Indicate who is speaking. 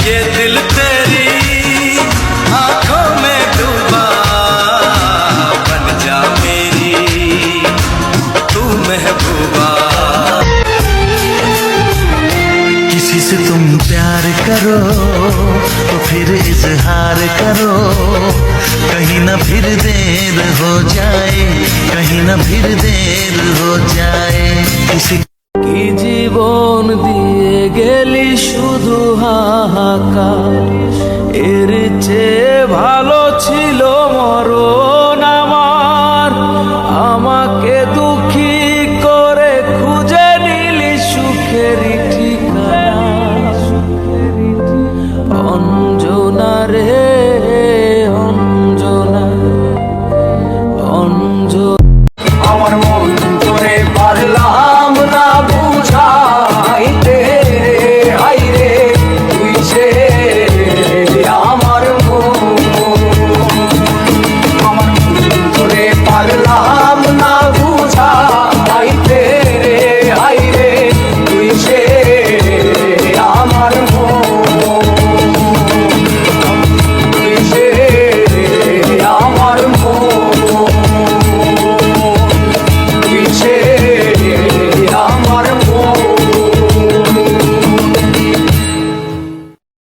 Speaker 1: ये दिल तेरी आंखों में डूबा, बन जा मेरी तू महबूबा। किसी से तुम प्यार करो तो फिर इजहार करो, कहीं ना फिर देर हो जाए, कहीं ना फिर देर हो जाए। किसी কি জীবন দিয়ে গেলি শুধু হাহাকার, এর চেয়ে ভালো ছিল মরণ আমার। আমাকে দুঃখী করে খুঁজে নিলি সুখের ঠিকানা, অঞ্জনা রে অঞ্জনা অঞ্জনা।
Speaker 2: আমার মন তোরে পারলাম না বুঝাইতে, হাইরে তুই যে আমার মন তোরে পারলাম